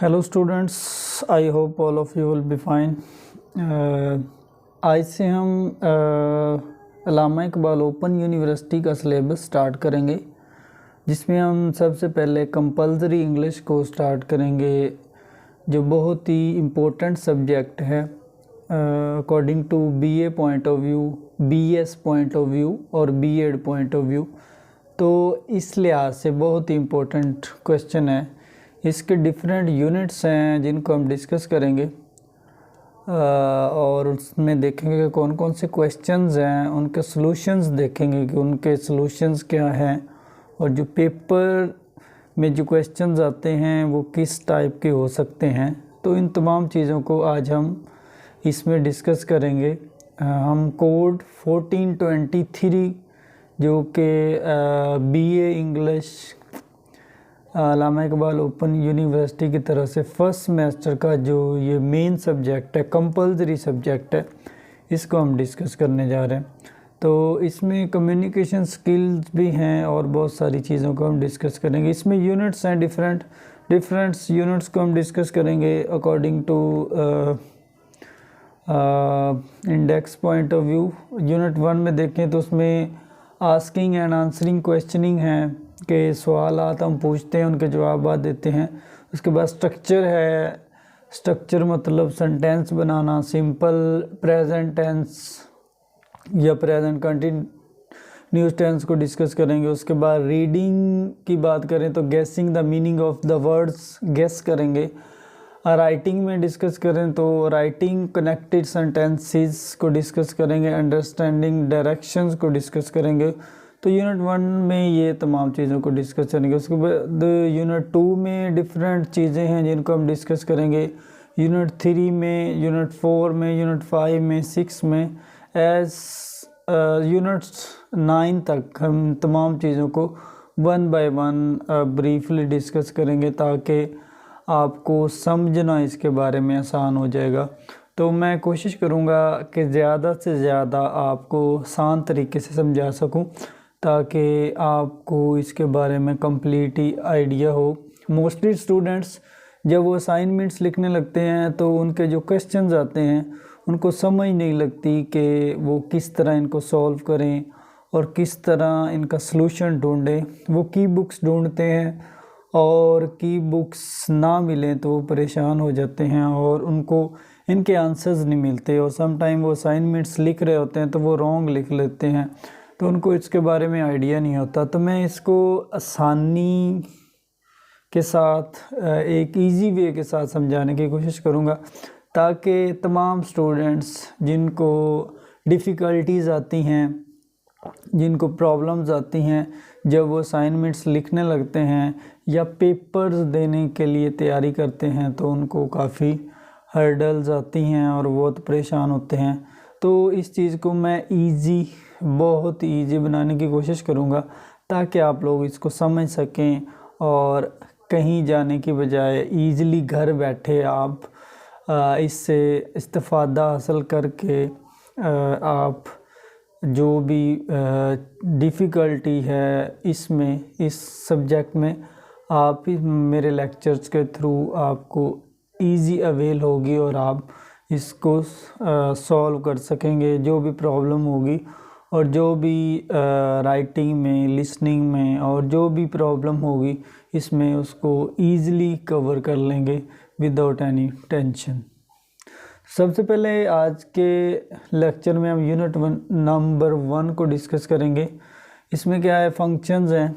Hello students, I hope all of you will be fine. आज से हम अल्लामा Iqbal open university का सिलेबस स्टार्ट करेंगे, जिसमें हम सबसे पहले कंपलसरी इंग्लिश को स्टार्ट करेंगे, जो बहुत ही इम्पोर्टेंट सब्जेक्ट है according to BA point of view, BS point of view और बीएड पॉइंट ऑफ व्यू। तो इस लिहाज से बहुत ही इम्पोर्टेंट क्वेश्चन है। इसके डिफरेंट यूनिट्स हैं जिनको हम डिस्कस करेंगे और उसमें देखेंगे कि कौन कौन से क्वेश्चंस हैं, उनके सॉल्यूशंस देखेंगे कि उनके सॉल्यूशंस क्या हैं, और जो पेपर में जो क्वेश्चंस आते हैं वो किस टाइप के हो सकते हैं। तो इन तमाम चीज़ों को आज हम इसमें डिस्कस करेंगे। हम कोड 1423 जो कि बीए इंग्लिश अल्लामा इकबाल ओपन यूनिवर्सिटी की तरफ से फर्स्ट सेमेस्टर का जो ये मेन सब्जेक्ट है, कंपलसरी सब्जेक्ट है, इसको हम डिस्कस करने जा रहे हैं। तो इसमें कम्युनिकेशन स्किल्स भी हैं और बहुत सारी चीज़ों को हम डिस्कस करेंगे। इसमें यूनिट्स हैं, डिफरेंट यूनिट्स को हम डिस्कस करेंगे according to index point of view. Unit 1 में देखें तो उसमें आस्किंग एंड आंसरिंग क्वेश्चनिंग हैं के सवालात हम पूछते हैं, उनके जवाब देते हैं। उसके बाद स्ट्रक्चर है, स्ट्रक्चर मतलब सेंटेंस बनाना, सिंपल प्रेजेंट टेंस या प्रेजेंट कंटिन्यूअस टेंस को डिस्कस करेंगे। उसके बाद रीडिंग की बात करें तो guessing the meaning of the words guess करेंगे। राइटिंग में डिस्कस करें तो राइटिंग कनेक्टेड सेंटेंसेस को डिस्कस करेंगे। अंडरस्टैंडिंग डायरेक्शंस को डिस्कस करेंगे। तो यूनिट 1 में ये तमाम चीज़ों को डिस्कस करेंगे। उसके बाद यूनिट 2 में डिफरेंट चीज़ें हैं जिनको हम डिस्कस करेंगे। यूनिट 3 में, यूनिट 4 में, यूनिट 5 में, 6 में, एज यूनिट 9 तक हम तमाम चीज़ों को 1 बाय 1 ब्रीफली डिस्कस करेंगे, ताकि आपको समझना इसके बारे में आसान हो जाएगा। तो मैं कोशिश करूँगा कि ज़्यादा से ज़्यादा आपको आसान तरीके से समझा सकूँ, ताकि आपको इसके बारे में कंप्लीट ही आइडिया हो। मोस्टली स्टूडेंट्स जब वो असाइनमेंट्स लिखने लगते हैं तो उनके जो क्वेश्चंस आते हैं उनको समझ नहीं लगती कि वो किस तरह इनको सॉल्व करें और किस तरह इनका सलूशन ढूंढें। वो की बुक्स ढूंढते हैं और की बुक्स ना मिलें तो वो परेशान हो जाते हैं और उनको इनके आंसर्स नहीं मिलते, और सम टाइम वो असाइनमेंट्स लिख रहे होते हैं तो वो रॉन्ग लिख लेते हैं, तो उनको इसके बारे में आइडिया नहीं होता। तो मैं इसको आसानी के साथ एक इजी वे के साथ समझाने की कोशिश करूँगा, ताकि तमाम स्टूडेंट्स जिनको डिफ़िकल्टीज़ आती हैं, जिनको प्रॉब्लम्स आती हैं जब वो असाइनमेंट्स लिखने लगते हैं या पेपर्स देने के लिए तैयारी करते हैं, तो उनको काफ़ी हर्डल्स आती हैं और बहुत परेशान होते हैं। तो इस चीज़ को मैं बहुत ईजी बनाने की कोशिश करूँगा, ताकि आप लोग इसको समझ सकें और कहीं जाने की बजाय ईज़िली घर बैठे आप इससे इस्तिफ़ादा हासिल करके आप जो भी डिफ़िकल्टी है इसमें, इस सब्जेक्ट में, आप मेरे लेक्चर्स के थ्रू आपको इजी अवेल होगी और आप इसको सॉल्व कर सकेंगे। जो भी प्रॉब्लम होगी और जो भी राइटिंग में, लिसनिंग में, और जो भी प्रॉब्लम होगी इसमें उसको ईज़िली कवर कर लेंगे विदाउट एनी टेंशन। सबसे पहले आज के लेक्चर में हम यूनिट नंबर 1 को डिस्कस करेंगे। इसमें क्या है, फंक्शंस हैं।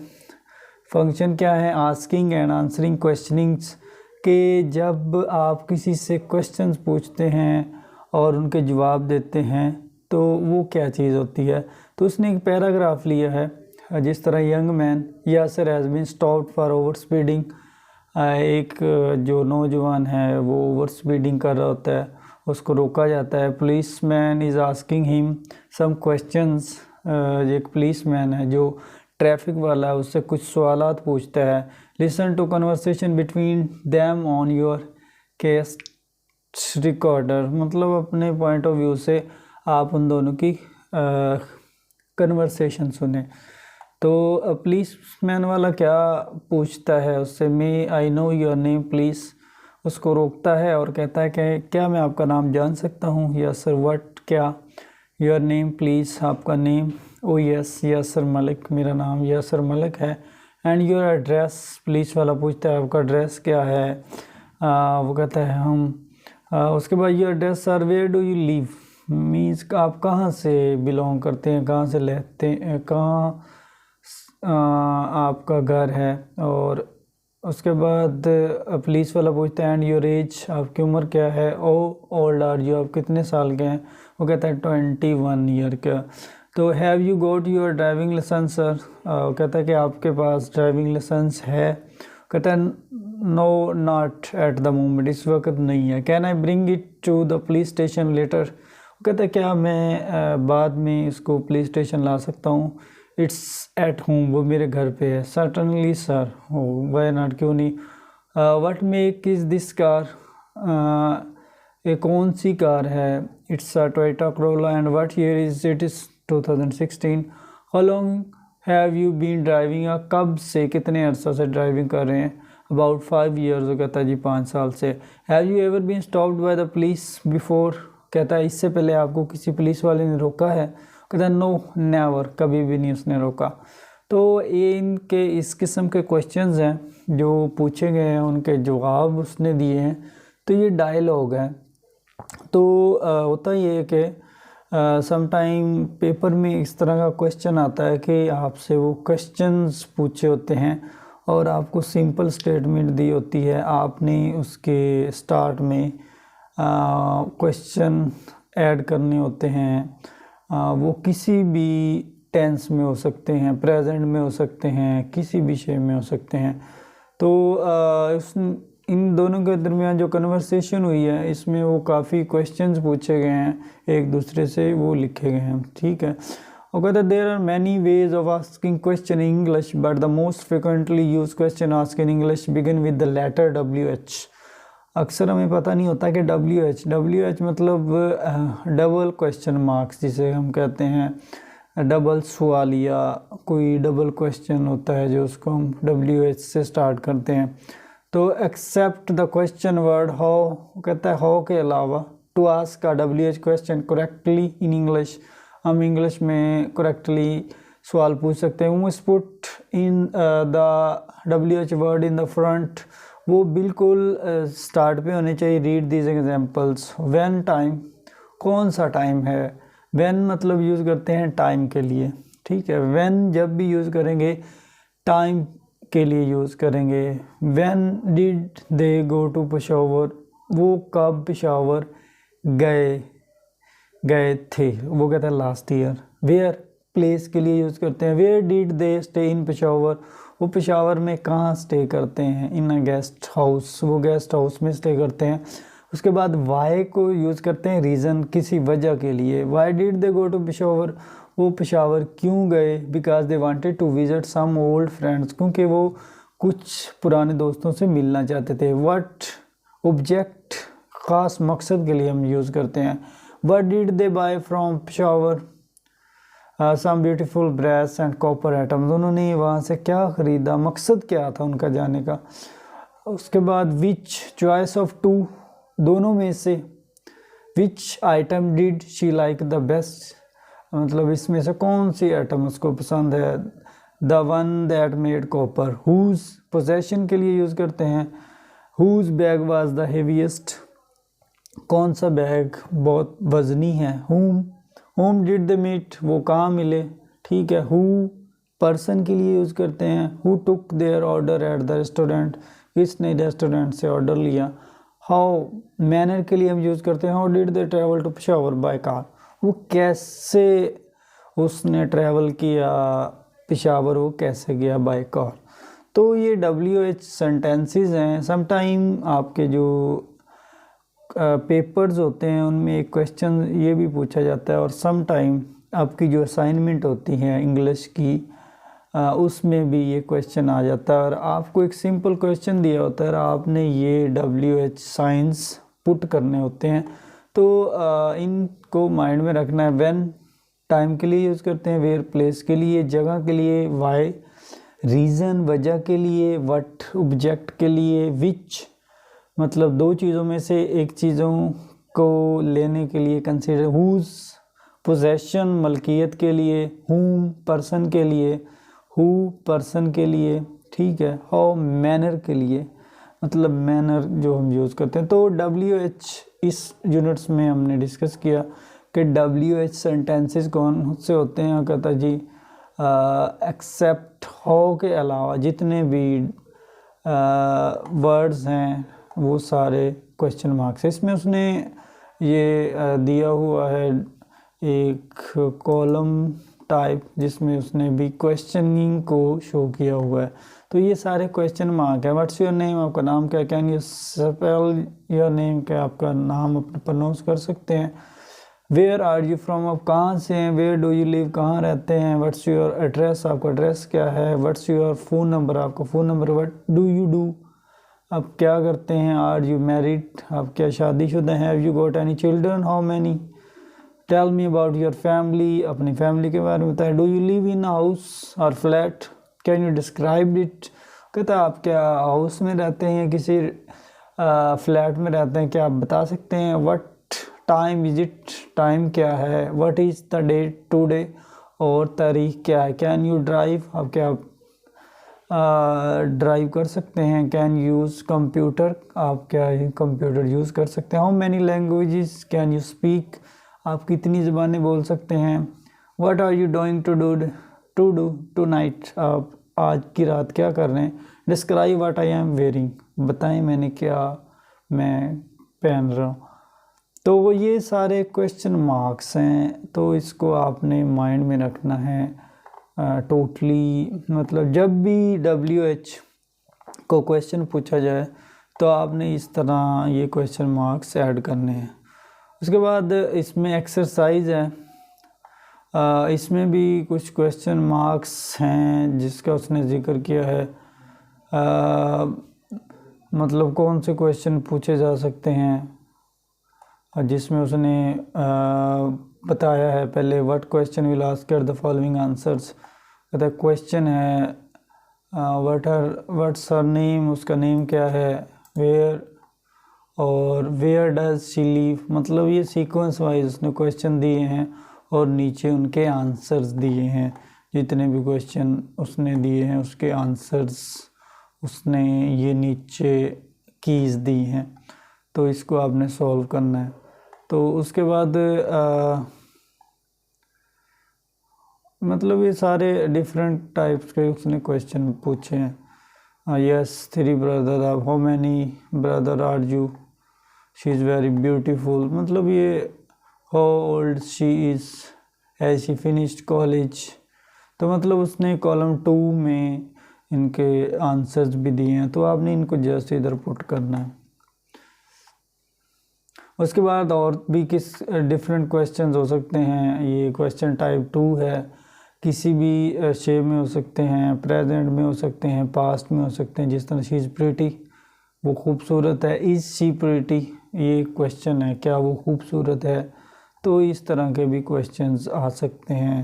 फंक्शन क्या है, आस्किंग एंड आंसरिंग क्वेश्चनिंग्स, के जब आप किसी से क्वेश्चंस पूछते हैं और उनके जवाब देते हैं तो वो क्या चीज़ होती है। तो उसने एक पैराग्राफ लिया है, जिस तरह young man Yasir has been stopped for over speeding. एक जो नौजवान है वो ओवर स्पीडिंग कर रहा होता है, उसको रोका जाता है। Policeman is asking him some questions. एक पुलिस मैन है जो ट्रैफिक वाला है, उससे कुछ सवालात पूछता है। Listen to conversation between them on your case recorder, मतलब अपने पॉइंट ऑफ व्यू से आप उन दोनों की कन्वर्सेशन सुने। तो पुलिस मैन वाला क्या पूछता है उससे, may I know your name please. उसको रोकता है और कहता है कि क्या मैं आपका नाम जान सकता हूँ? Yes sir. व्हाट, क्या? योर नेम प्लीज़, आपका नेम? ओ यस, यस सर मलिक, मेरा नाम यस सर मलिक है। एंड योर एड्रेस, पुलिस वाला पूछता है आपका एड्रेस क्या है? वो कहता है उसके बाद your address sir, where do you live, means आप कहाँ से बिलोंग करते हैं, कहाँ से रहते हैं, कहाँ आपका घर है। और उसके बाद पुलिस वाला पूछता है एंड योर एज, आपकी उम्र क्या है? ओ ओल्ड आर यू, आप कितने साल के हैं? वो कहता है 21 ईयर का। तो have you got your driving licence sir? वो कहता है कि आपके पास ड्राइविंग लाइसेंस है? कहता है no not at the moment, इस वक्त नहीं है। Can I bring it to the police station later? वो कहता है क्या मैं बाद में इसको पुलिस स्टेशन ला सकता हूँ? इट्स एट होम, वो मेरे घर पे है। Certainly sir. Oh, why not, क्यों नहीं? What make is this car, ये कौन सी कार है? It's a Toyota Corolla. And what year is it? Is 2016। How long have you been driving, कब से, कितने अर्सा से ड्राइविंग कर रहे हैं? About 5 years. वो कहता है जी 5 साल से। Have you ever been stopped by the police before? कहता है इससे पहले आपको किसी पुलिस वाले ने रोका है? कहता है नो नेवर, कभी भी नहीं उसने रोका। तो ये इनके इस किस्म के क्वेश्चंस हैं जो पूछे गए हैं, उनके जवाब उसने दिए हैं। तो ये डायलॉग है। तो होता ये है कि सम टाइम पेपर में इस तरह का क्वेश्चन आता है कि आपसे वो क्वेश्चंस पूछे होते हैं और आपको सिंपल स्टेटमेंट दी होती है, आपने उसके स्टार्ट में क्वेश्चन ऐड करने होते हैं। वो किसी भी टेंस में हो सकते हैं, प्रेजेंट में हो सकते हैं, किसी विषय में हो सकते हैं। तो इन दोनों के दरमियान जो कन्वर्सेशन हुई है, इसमें वो काफ़ी क्वेश्चंस पूछे गए हैं एक दूसरे से, वो लिखे गए हैं। ठीक है। और कहते हैं there are many ways of asking question in English but the most frequently use question ask in English begin with the letter WH। अक्सर हमें पता नहीं होता कि WH मतलब डबल क्वेश्चन मार्क्स जिसे हम कहते हैं, डबल सवाल या कोई डबल क्वेश्चन होता है जो उसको हम WH से स्टार्ट करते हैं। तो except the question word how, कहता है हाउ के अलावा टू आस्क का WH question correctly in English, हम इंग्लिश में करेक्टली सवाल पूछ सकते हैं। We put in the WH word in the front, वो बिल्कुल स्टार्ट पे होने चाहिए। Read these examples. When time, कौन सा टाइम है? व्हेन मतलब यूज़ करते हैं टाइम के लिए। ठीक है। व्हेन जब भी यूज़ करेंगे टाइम के लिए यूज़ करेंगे। When did they go to Peshawar, वो कब पेशावर गए थे? वो कहता है लास्ट ईयर। वेयर, प्लेस के लिए यूज़ करते हैं। Where did they stay in Peshawar, वो पेशावर में कहाँ स्टे करते हैं? इन अ गेस्ट हाउस, वो गेस्ट हाउस में स्टे करते हैं। उसके बाद वाई को यूज़ करते हैं रीज़न, किसी वजह के लिए। Why did they go to Peshawar, वो पेशावर क्यों गए? Because they wanted to visit some old friends, क्योंकि वो कुछ पुराने दोस्तों से मिलना चाहते थे। व्हाट ऑब्जेक्ट, ख़ास मकसद के लिए हम यूज़ करते हैं। What did they buy from Peshawar, some beautiful brass and copper items, उन्होंने वहाँ से क्या ख़रीदा, मकसद क्या था उनका जाने का। उसके बाद विच चॉइस ऑफ टू, दोनों में से। Which item did she like the best, मतलब इसमें से कौन सी आइटम उसको पसंद है। The one that made copper. Whose, possession के लिए यूज़ करते हैं। Whose bag was the heaviest, कौन सा बैग बहुत वजनी है। होम डिड दे मीट, वो कहाँ मिले। ठीक है। हु, पर्सन के लिए यूज़ करते हैं। Who took their order at the restaurant, किसने रेस्टोरेंट से ऑर्डर लिया। हाउ, मैनर के लिए हम यूज़ करते हैं। How did they travel to Peshawar by car, वो कैसे उसने ट्रैवल किया पेशावर, वो कैसे गया बाय कार। तो ये WH सेंटेंसेस हैं। समटाइम आपके जो पेपर्स होते हैं उनमें एक क्वेश्चन ये भी पूछा जाता है, और सम टाइम आपकी जो असाइनमेंट होती है इंग्लिश की उसमें भी ये क्वेश्चन आ जाता है, और आपको एक सिंपल क्वेश्चन दिया होता है और आपने ये WH साइंस पुट करने होते हैं। तो इनको माइंड में रखना है। व्हेन टाइम के लिए यूज़ करते हैं। वेयर प्लेस के लिए, जगह के लिए। वाई रीज़न वजह के लिए। व्हाट ऑब्जेक्ट के लिए। विच मतलब दो चीज़ों में से एक चीज़ों को लेने के लिए कंसिडर, हुज पोजेशन मलकियत के लिए, हुम पर्सन के लिए, हु पर्सन के लिए, ठीक है, हाउ मैनर के लिए, मतलब मैनर जो हम यूज़ करते हैं। तो WH इस यूनिट्स में हमने डिस्कस किया कि WH सेंटेंसेस कौन से होते हैं। कहता जी एक्सेप्ट हाउ के अलावा जितने भी वर्ड्स हैं वो सारे क्वेश्चन मार्क्स। इसमें उसने ये दिया हुआ है एक कॉलम टाइप जिसमें उसने भी क्वेश्चनिंग को शो किया हुआ है। तो ये सारे क्वेश्चन मार्क है। व्हाट्स योर नेम, आपका नाम क्या, can you spell your name, क्या आपका नाम अपना प्रोनाउंस कर सकते हैं। वेयर आर यू फ्रॉम, आप कहाँ से हैं। वेयर डू यू लिव, कहाँ रहते हैं। व्हाट्स योर एड्रेस, आपका एड्रेस क्या है। व्हाट्स योर फ़ोन नंबर, आपका phone number. What do you do, आप क्या करते हैं। आर यू मैरिड, आप क्या शादीशुदा हैं। Have you got any children, how many. Tell me about your family, अपनी फैमिली के बारे में बताएं। Do you live in house और flat, can you describe it. कहता आप क्या हाउस में रहते हैं या किसी फ्लैट में रहते हैं, क्या आप बता सकते हैं। What time is it, time क्या है। What is the date today, और तारीख क्या है। कैन यू ड्राइव, आप क्या ड्राइव कर सकते हैं। कैन यूज़ कंप्यूटर, आप क्या कंप्यूटर यूज़ कर सकते हैं। How many languages can you speak, आप कितनी ज़बानें बोल सकते हैं। What are you doing to do tonight, आप आज की रात क्या कर रहे हैं। Describe what I am wearing, बताएं मैंने क्या मैं पहन रहा हूँ। तो ये सारे क्वेश्चन मार्क्स हैं, तो इसको आपने माइंड में रखना है टोटली। मतलब जब भी WH को क्वेश्चन पूछा जाए तो आपने इस तरह ये क्वेश्चन मार्क्स ऐड करने हैं। उसके बाद इसमें एक्सरसाइज है, इसमें भी कुछ क्वेश्चन मार्क्स हैं जिसका उसने जिक्र किया है। मतलब कौन से क्वेश्चन पूछे जा सकते हैं, जिसमें उसने बताया है। पहले what question will ask at the following answers. कहता क्वेश्चन है व्हाट्स हर नेम, उसका नेम क्या है। वेयर, और वेयर डज शी लिव, मतलब ये सीक्वेंस वाइज उसने क्वेश्चन दिए हैं और नीचे उनके आंसर्स दिए हैं। जितने भी क्वेश्चन उसने दिए हैं उसके आंसर्स उसने ये नीचे कीज़ दी हैं, तो इसको आपने सॉल्व करना है। तो उसके बाद मतलब ये सारे डिफरेंट टाइप्स के उसने क्वेश्चन पूछे हैं। Yes 3 brother, how many brother are you, she is very beautiful, मतलब ये how old she is, has she finished college. तो मतलब उसने कॉलम 2 में इनके आंसर्स भी दिए हैं, तो आपने इनको जस्ट इधर पुट करना है। उसके बाद और भी किस डिफरेंट क्वेश्चंस हो सकते हैं। ये क्वेश्चन टाइप 2 है, किसी भी शेप में हो सकते हैं, प्रेजेंट में हो सकते हैं, पास्ट में हो सकते हैं। जिस तरह शी इज़ प्रिटी, वो खूबसूरत है। इज़ शी प्रिटी, ये क्वेश्चन है, क्या वो खूबसूरत है। तो इस तरह के भी क्वेश्चंस आ सकते हैं।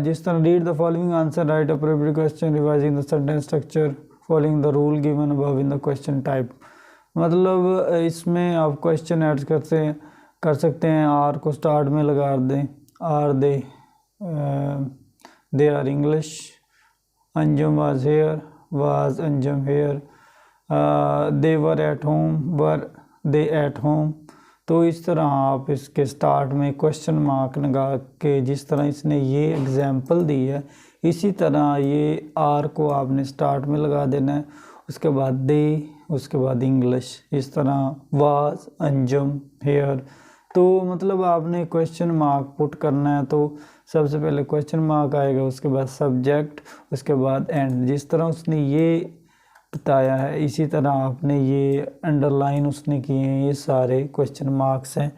जिस तरह read the following answer, right appropriate question, revising the sentence structure, following the rule given above in the question type. मतलब इसमें आप क्वेश्चन ऐड कर सकते हैं। आर को स्टार्ट में लगा दें। Are they are English, Anjum was here, was Anjum here, they were at home, were they at home. तो इस तरह आप इसके स्टार्ट में क्वेश्चन मार्क लगा के, जिस तरह इसने ये एग्जाम्पल दी है इसी तरह ये आर को आपने स्टार्ट में लगा देना है। उसके बाद दे, उसके बाद इंग्लिश, इस तरह वाज अंजुम हेयर। तो मतलब आपने क्वेश्चन मार्क पुट करना है। तो सबसे पहले क्वेश्चन मार्क आएगा, उसके बाद सब्जेक्ट, उसके बाद एंड। जिस तरह उसने ये बताया है इसी तरह आपने ये अंडरलाइन उसने किए हैं, ये सारे क्वेश्चन मार्क्स हैं।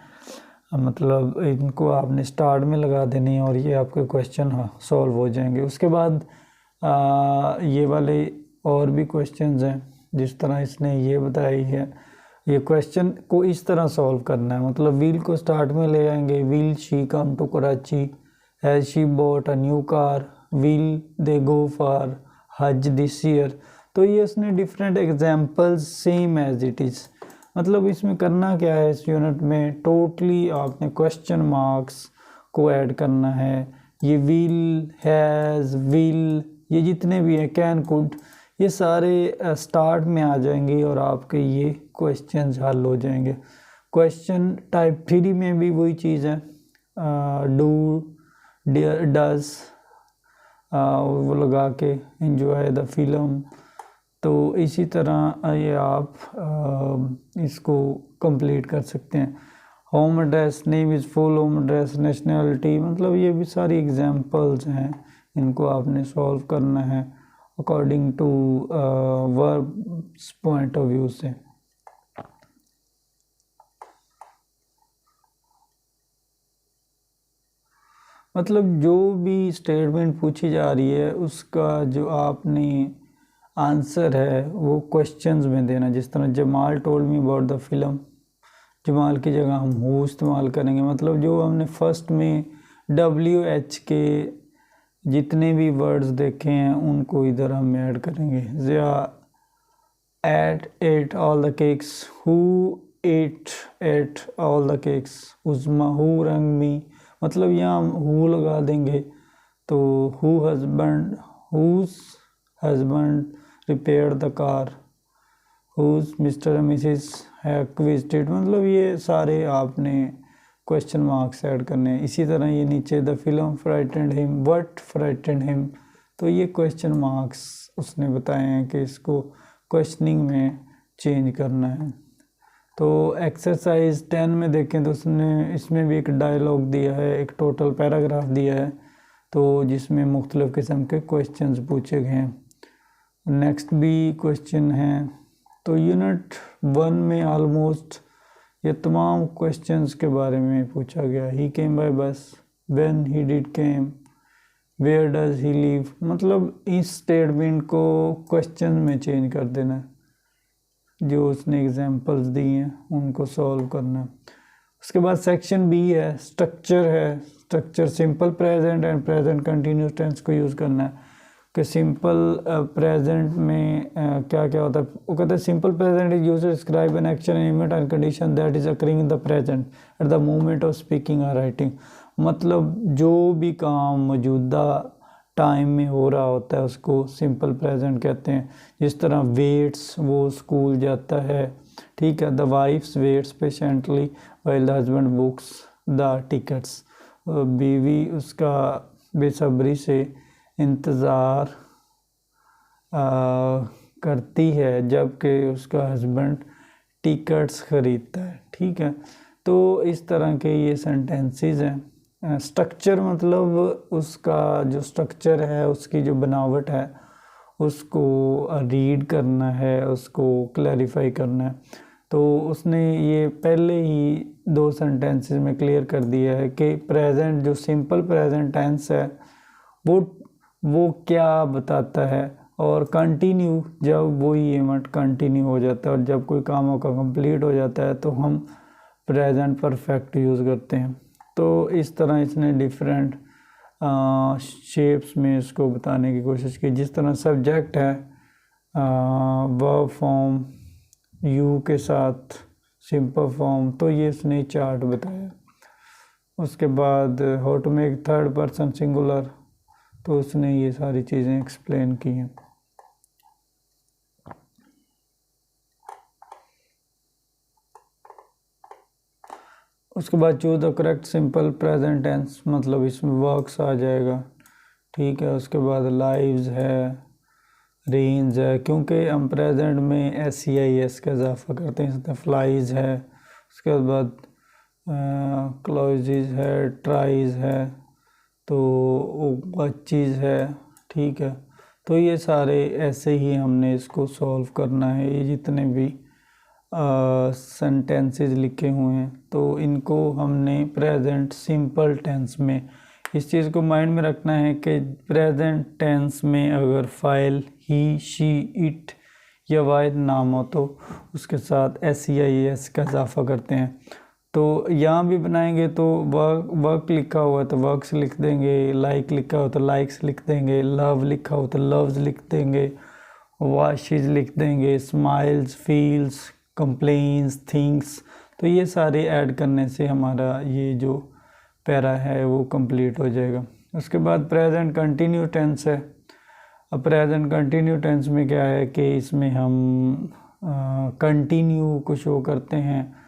मतलब इनको आपने स्टार्ट में लगा देने और ये आपके क्वेश्चन सॉल्व हो जाएंगे। उसके बाद ये वाले और भी क्वेश्चंस हैं जिस तरह इसने ये बताई है। ये क्वेश्चन को इस तरह सॉल्व करना है। मतलब व्हील को स्टार्ट में ले आएंगे। Will she come to Karachi, has she bought a new car, will they go for Hajj this year. तो ये उसने different examples same as it is. मतलब इसमें करना क्या है, इस यूनिट में टोटली आपने क्वेश्चन मार्क्स को ऐड करना है। ये विल, हैज़, विल, ये जितने भी हैं, कैन, कुड, ये सारे स्टार्ट में आ जाएंगे और आपके ये क्वेश्चंस हल हो जाएंगे। क्वेश्चन टाइप 3 में भी वही चीज़ है, डू, डज, वो लगा के एंजॉय द फिल्म। तो इसी तरह ये आप इसको कंप्लीट कर सकते हैं। Home address, name is full home address, nationality, मतलब ये भी सारी एग्जांपल्स हैं, इनको आपने सॉल्व करना है according to verbs point of view से। मतलब जो भी स्टेटमेंट पूछी जा रही है उसका जो आपने आंसर है वो क्वेश्चंस में देना। जिस तरह Jamal told me about the film, Jamal की जगह हम हु इस्तेमाल करेंगे। मतलब जो हमने फर्स्ट में WH के जितने भी वर्ड्स देखे हैं उनको इधर हम ऐड करेंगे। Zia ate all the cakes, who ate all the cakes, Uzma who rang me, मतलब यहाँ हम who लगा देंगे तो whose husband repaired the car, whose Mr. and Mrs. have visited, मतलब ये सारे आपने क्वेश्चन मार्क्स ऐड करने हैं। इसी तरह ये नीचे the film frightened him, what frightened him, तो ये क्वेश्चन मार्क्स उसने बताए हैं कि इसको क्वेश्चनिंग में चेंज करना है। तो एक्सरसाइज 10 में देखें तो उसने इसमें भी एक डायलॉग दिया है, एक टोटल पैराग्राफ दिया है, तो जिसमें मुख्तलिफ़ किस्म के क्वेश्चंस पूछे गए हैं। नेक्स्ट भी क्वेश्चन हैं। तो यूनिट 1 में ऑलमोस्ट ये तमाम क्वेश्चंस के बारे में पूछा गया। He came by bus, when he did came, where does he live, मतलब इस स्टेटमेंट को क्वेश्चन में चेंज कर देना, जो उसने एग्जांपल्स दी हैं उनको सॉल्व करना। उसके बाद सेक्शन बी है, स्ट्रक्चर है। Structure simple present and present continuous tense को यूज़ करना है कि सिंपल प्रेजेंट में क्या क्या होता है। वो कहते हैं simple present is used to describe an action, an event and condition that is occurring in the present at the moment of speaking और राइटिंग। मतलब जो भी काम मौजूदा टाइम में हो रहा होता है उसको सिंपल प्रेजेंट कहते हैं। जिस तरह वेट्स, वो स्कूल जाता है, ठीक है। The wife's waits patiently while the husband books the tickets, बीवी उसका बेसब्री से इंतज़ार करती है जबकि उसका हस्बैंड टिकट्स ख़रीदता है, ठीक है। तो इस तरह के ये सेंटेंसेस हैं। स्ट्रक्चर मतलब उसका जो स्ट्रक्चर है, उसकी जो बनावट है उसको रीड करना है, उसको क्लैरिफाई करना है। तो उसने ये पहले ही 2 सेंटेंसेस में क्लियर कर दिया है कि प्रेजेंट जो सिंपल प्रेजेंट टेंस है वो क्या बताता है, और कंटिन्यू जब वही इवेंट कंटिन्यू हो जाता है और जब कोई काम का कंप्लीट हो जाता है तो हम प्रेजेंट परफेक्ट यूज़ करते हैं। तो इस तरह इसने डिफरेंट शेप्स में इसको बताने की कोशिश की। जिस तरह सब्जेक्ट है वर्ब फॉर्म यू के साथ सिंपल फॉर्म, तो ये इसने चार्ट बताया। उसके बाद how to make third person singular, तो उसने ये सारी चीज़ें एक्सप्लेन की हैं। उसके बाद choose the correct simple present tense, मतलब इसमें वर्क्स आ जाएगा, ठीक है। उसके बाद लाइव्स है, रेंज है, क्योंकि हम प्रेजेंट में SEIS का इजाफा करते हैं, इसमें फ्लाइज है। उसके बाद क्लॉजेज है, ट्राइज है, तो चीज़ है, ठीक है। तो ये सारे ऐसे ही हमने इसको सॉल्व करना है। ये जितने भी सेंटेंसेस लिखे हुए हैं तो इनको हमने प्रेजेंट सिंपल टेंस में, इस चीज़ को माइंड में रखना है कि प्रेजेंट टेंस में अगर फाइल ही, शी, इट या वाहिद नाम हो तो उसके साथ SEIS का इजाफा करते हैं। तो यहाँ भी बनाएंगे तो वर्क लिखा हुआ है तो वर्क्स लिख देंगे, लाइक लिखा हो तो लाइक्स लिख देंगे, लव लिखा हो तो लव्स लिख देंगे, वाशेज लिख देंगे, स्माइल्स, फील्स, कंप्लेन्स, थिंग्स। तो ये सारे ऐड करने से हमारा ये जो पैरा है वो कंप्लीट हो जाएगा। उसके बाद प्रेजेंट कंटिन्यू टेंस है। अब प्रेजेंट कंटिन्यू टेंस में क्या है कि इसमें हम कंटिन्यू को शो करते हैं।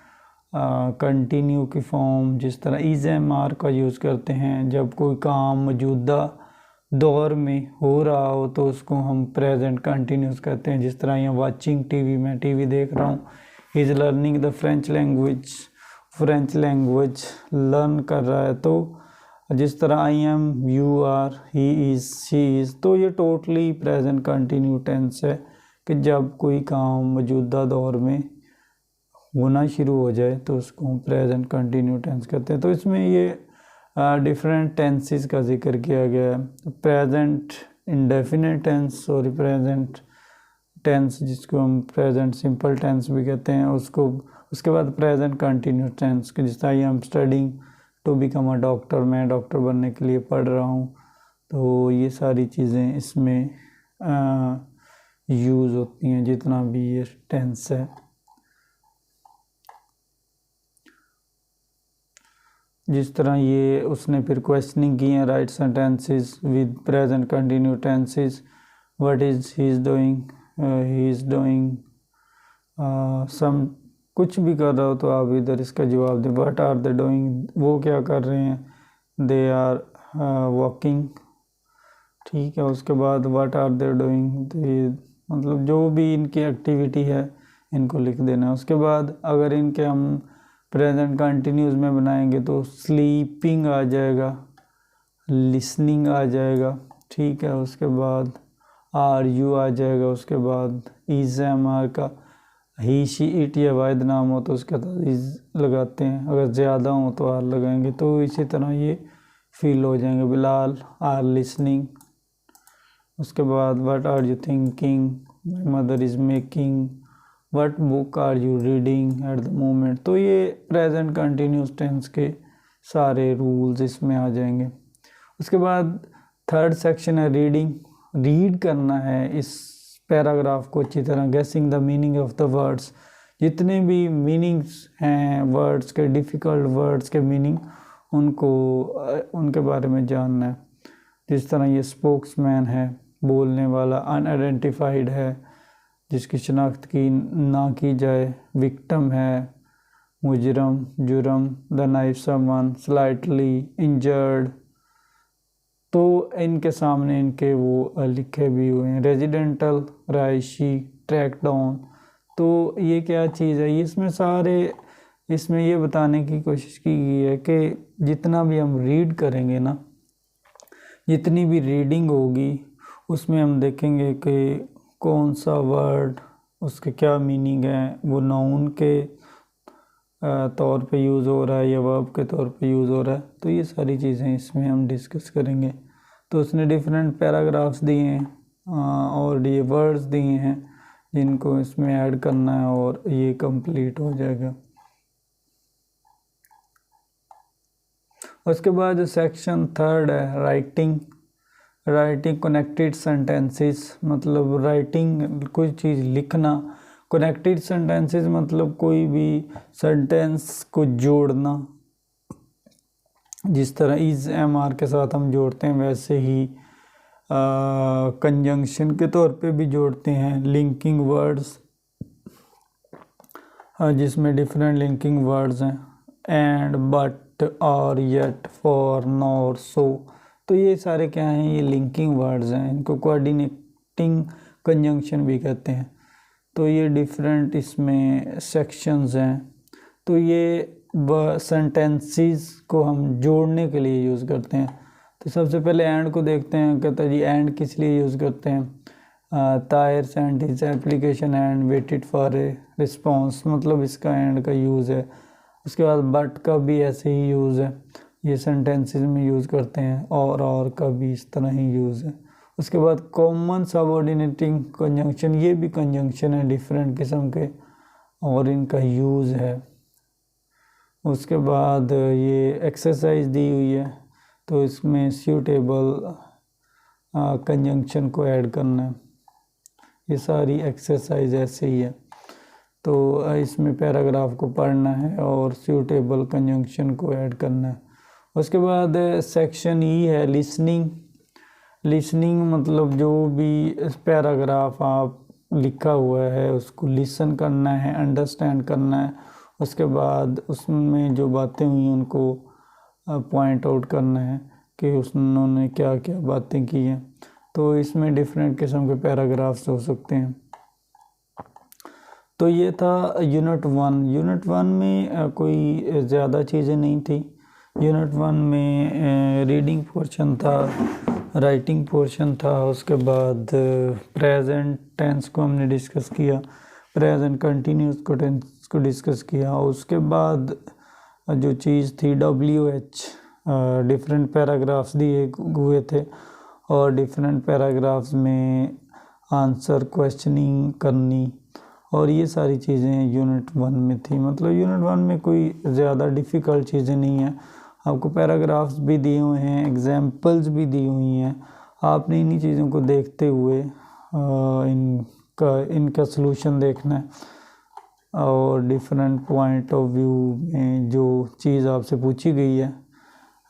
कंटिन्यू की फॉर्म जिस तरह इज़ एम आर का यूज़ करते हैं, जब कोई काम मौजूदा दौर में हो रहा हो तो उसको हम प्रेजेंट कंटिन्यूस कहते हैं। जिस तरह यहाँ वाचिंग टीवी, मैं टीवी देख रहा हूँ। He is learning the French language learn कर रहा है। तो जिस तरह I am, you are, he is, she is, तो ये टोटली प्रेजेंट कंटिन्यू टेंस है कि जब कोई काम मौजूदा दौर में होना शुरू हो जाए तो उसको हम प्रेजेंट कंटिन्यू टेंस कहते हैं। तो इसमें ये डिफरेंट टेंसेस का जिक्र किया गया है। प्रेजेंट इंडेफिनिट टेंस और प्रेजेंट टेंस जिसको हम प्रेजेंट सिंपल टेंस भी कहते हैं उसको। उसके बाद प्रेजेंट कंटिन्यू टेंस कि जिस तरह I am studying to become a doctor, मैं डॉक्टर बनने के लिए पढ़ रहा हूँ। तो ये सारी चीज़ें इसमें यूज़ होती हैं जितना भी ये टेंस है। जिस तरह ये उसने फिर क्वेश्चनिंग की है, write sentences with present continue tenses. What is he is doing, he is doing some, कुछ भी कर रहा हो तो आप इधर इसका जवाब दें। व्हाट आर दे डूइंग, वो क्या कर रहे हैं। दे आर वॉकिंग, ठीक है। उसके बाद व्हाट आर दे डूइंग, मतलब जो भी इनकी एक्टिविटी है इनको लिख देना है। उसके बाद अगर इनके हम प्रेजेंट कंटिन्यूस में बनाएंगे तो स्लीपिंग आ जाएगा, लिसनिंग आ जाएगा, ठीक है। उसके बाद आर यू आ जाएगा। उसके बाद इज़ एम आर का ही, शी, इट या वाहिद नाम हो तो उसके बाद इज़ लगाते हैं, अगर ज़्यादा हो तो आर लगाएंगे। तो इसी तरह ये फील हो जाएंगे। Bilal are listening. उसके बाद what are you thinking, my mother is making, what book are you reading at the moment. तो ये प्रेजेंट कंटिन्यूस टेंस के सारे रूल्स इसमें आ जाएंगे। उसके बाद थर्ड सेक्शन है रीडिंग। रीड करना है इस पैराग्राफ को अच्छी तरह। गेसिंग the meaning of the words, जितने भी मीनिंग्स हैं वर्ड्स के, डिफ़िकल्ट वर्ड्स के मीनिंग, उनको उनके बारे में जानना है। जिस तरह ये स्पोक्समैन है, बोलने वाला। अनआइडेंटिफाइड है, जिसकी शनाख्त की ना की जाए। विक्टिम है, मुजरम, जुर्म। The knife someone, slightly injured. तो इनके सामने इनके वो लिखे भी हुए हैं। रेजिडेंटल, रायशी, ट्रैक डाउन। तो ये क्या चीज़ है, इसमें सारे, इसमें ये बताने की कोशिश की गई है कि जितना भी हम रीड करेंगे ना, जितनी भी रीडिंग होगी उसमें हम देखेंगे कि कौन सा वर्ड, उसके क्या मीनिंग है, वो नाउन के तौर पे यूज़ हो रहा है या वर्ब के तौर पे यूज़ हो रहा है। तो ये सारी चीज़ें इसमें हम डिस्कस करेंगे। तो उसने डिफरेंट पैराग्राफ्स दिए हैं और ये वर्ड्स दिए हैं जिनको इसमें ऐड करना है और ये कंप्लीट हो जाएगा। उसके बाद सेक्शन थर्ड है राइटिंग। राइटिंग कनेक्टेड सेंटेंसेस, मतलब राइटिंग कोई चीज़ लिखना। कनेक्टेड सेंटेंसेस मतलब कोई भी सेंटेंस को जोड़ना। जिस तरह इज़ एम आर के साथ हम जोड़ते हैं वैसे ही कंजंक्शन के तौर पे भी जोड़ते हैं। लिंकिंग वर्ड्स, जिसमें डिफरेंट लिंकिंग वर्ड्स हैं। एंड, बट, और, येट, फॉर, नॉर, सो। तो ये सारे क्या हैं, ये लिंकिंग वर्ड्स हैं। इनको कोऑर्डिनेटिंग कंजंक्शन भी कहते हैं। तो ये डिफरेंट इसमें सेक्शंस हैं। तो ये सेंटेंसेस को हम जोड़ने के लिए यूज़ करते हैं। तो सबसे पहले एंड को देखते हैं। कहता है जी एंड किस लिए यूज़ करते हैं। Tahir sent his application and waited for a response, मतलब इसका एंड का यूज़ है। उसके बाद बट का भी ऐसे ही यूज़ है, ये सेंटेंसेस में यूज़ करते हैं। और का भी इस तरह ही यूज़ है। उसके बाद कॉमन सबऑर्डिनेटिंग कंजंक्शन, ये भी कंजंक्शन है डिफरेंट किस्म के और इनका यूज़ है। उसके बाद ये एक्सरसाइज दी हुई है, तो इसमें सूटेबल कंजंक्शन को ऐड करना है। ये सारी एक्सरसाइज ऐसे ही है, तो इसमें पैराग्राफ को पढ़ना है और सूटेबल कंजंक्शन को ऐड करना है। उसके बाद सेक्शन ई है लिसनिंग। लिसनिंग मतलब जो भी पैराग्राफ आप लिखा हुआ है उसको लिसन करना है, अंडरस्टैंड करना है। उसके बाद उसमें जो बातें हुई उनको पॉइंट आउट करना है कि उन्होंने क्या क्या बातें की हैं। तो इसमें डिफरेंट किस्म के पैराग्राफ्स हो सकते हैं। तो ये था यूनिट 1। यूनिट 1 में कोई ज़्यादा चीज़ें नहीं थी। यूनिट 1 में रीडिंग पोर्शन था, राइटिंग पोर्शन था, उसके बाद प्रेजेंट टेंस को हमने डिस्कस किया, प्रेजेंट कंटिन्यूस को टेंस को डिस्कस किया। उसके बाद जो चीज़ थी WH, डिफरेंट पैराग्राफ्स दिए हुए थे और डिफरेंट पैराग्राफ्स में आंसर क्वेश्चनिंग करनी, और ये सारी चीज़ें यूनिट 1 में थी। मतलब यूनिट 1 में कोई ज़्यादा डिफ़िकल्ट चीज़ें नहीं हैं। आपको पैराग्राफ्स भी दिए हुए हैं, एग्जाम्पल्स भी दी हुई हैं। आपने इन्हीं चीज़ों को देखते हुए इनका सलूशन देखना है और डिफरेंट पॉइंट ऑफ व्यू में जो चीज़ आपसे पूछी गई है,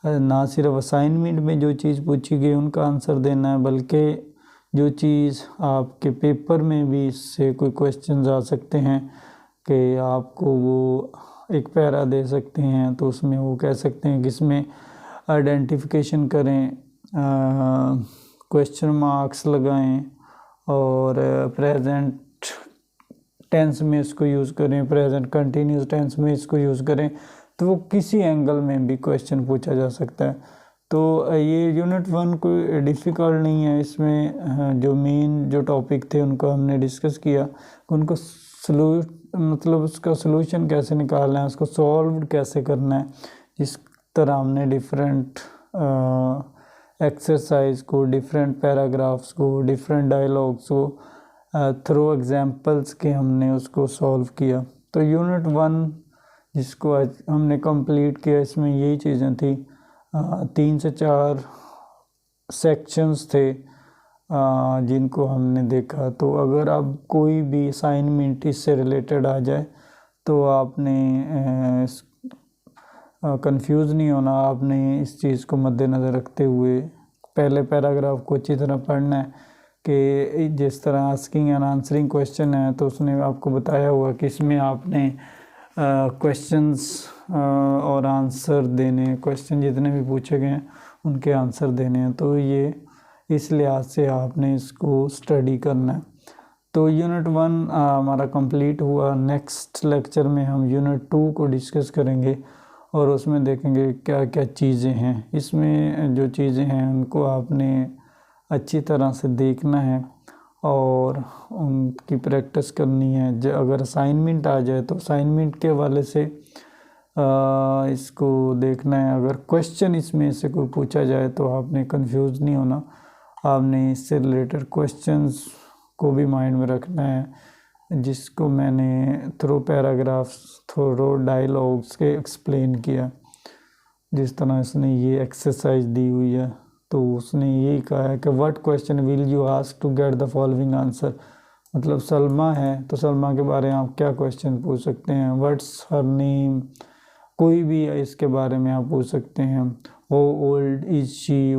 ना सिर्फ असाइनमेंट में जो चीज़ पूछी गई उनका आंसर देना है, बल्कि जो चीज़ आपके पेपर में भी इससे कोई क्वेश्चंस आ सकते हैं कि आपको वो एक पैरा दे सकते हैं, तो उसमें वो कह सकते हैं कि इसमें आइडेंटिफिकेशन करें, क्वेश्चन मार्क्स लगाएं और प्रेजेंट टेंस में इसको यूज़ करें, प्रेजेंट कंटिन्यूस टेंस में इसको यूज़ करें, तो वो किसी एंगल में भी क्वेश्चन पूछा जा सकता है। तो ये यूनिट 1 कोई डिफ़िकल्ट नहीं है। इसमें जो मेन जो टॉपिक थे उनको हमने डिस्कस किया, उनको मतलब उसका सलूशन कैसे निकालना है, उसको सॉल्व कैसे करना है। जिस तरह हमने डिफरेंट एक्सरसाइज को, डिफरेंट पैराग्राफ्स को, डिफरेंट डायलॉग्स को थ्रू एग्जांपल्स के हमने उसको सॉल्व किया। तो यूनिट 1 जिसको आज हमने कंप्लीट किया, इसमें यही चीज़ें थी। 3 से 4 सेक्शंस थे जिनको हमने देखा। तो अगर अब कोई भी असाइनमेंट इससे रिलेटेड आ जाए तो आपने कंफ्यूज नहीं होना। आपने इस चीज़ को मद्देनज़र रखते हुए पहले पैराग्राफ को अच्छी तरह पढ़ना है कि जिस तरह आस्किंग एंड आंसरिंग क्वेश्चन है, तो उसने आपको बताया हुआ कि इसमें आपने क्वेश्चंस और आंसर देने, क्वेश्चन जितने भी पूछे गए हैं उनके आंसर देने हैं। तो ये इस लिहाज से आपने इसको स्टडी करना है। तो यूनिट 1 हमारा कंप्लीट हुआ। नेक्स्ट लेक्चर में हम यूनिट 2 को डिस्कस करेंगे और उसमें देखेंगे क्या क्या चीज़ें हैं। इसमें जो चीज़ें हैं उनको आपने अच्छी तरह से देखना है और उनकी प्रैक्टिस करनी है। अगर असाइनमेंट आ जाए तो असाइनमेंट के हवाले से इसको देखना है। अगर क्वेश्चन इसमें से कोई पूछा जाए तो आपने कंफ्यूज नहीं होना, आपने इससे रिलेटेड क्वेश्चंस को भी माइंड में रखना है, जिसको मैंने थ्रू पैराग्राफ्स, थ्रू डायलॉग्स के एक्सप्लेन किया। जिस तरह इसने ये एक्सरसाइज दी हुई है, तो उसने यही कहा है कि what question will you ask to get the following answer. मतलब सलमा है तो सलमा के बारे में आप क्या क्वेश्चन पूछ सकते हैं। व्हाट्स हर नेम, कोई भी इसके बारे में आप पूछ सकते हैं। वो ओल्ड इज शी,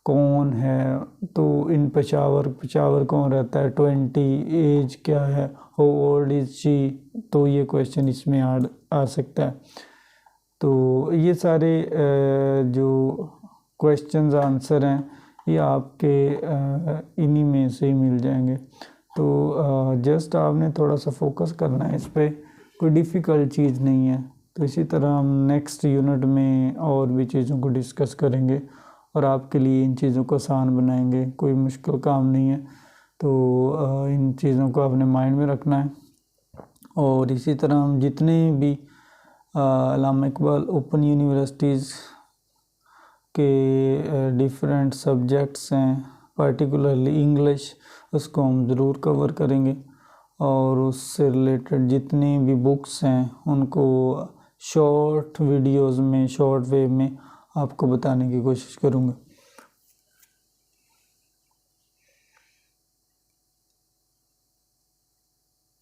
कौन है, तो इन पेशावर कौन रहता है, 20 एज क्या है, हाउ ओल्ड इज शी, तो ये क्वेश्चन इसमें आ सकता है। तो ये सारे जो क्वेश्चंस आंसर हैं ये आपके इन्हीं में से ही मिल जाएंगे। तो जस्ट आपने थोड़ा सा फोकस करना है इस पर, कोई डिफ़िकल्ट चीज़ नहीं है। तो इसी तरह हम नेक्स्ट यूनिट में और भी चीज़ों को डिस्कस करेंगे और आपके लिए इन चीज़ों को आसान बनाएंगे। कोई मुश्किल काम नहीं है, तो इन चीज़ों को आपने माइंड में रखना है। और इसी तरह हम जितने भी अल्लामा इकबाल ओपन यूनिवर्सिटीज़ के डिफरेंट सब्जेक्ट्स हैं, पर्टिकुलरली इंग्लिश, उसको हम ज़रूर कवर करेंगे और उससे रिलेटेड जितनी भी बुक्स हैं उनको शॉर्ट वीडियोस में, शॉर्ट वेव में आपको बताने की कोशिश करूँगा।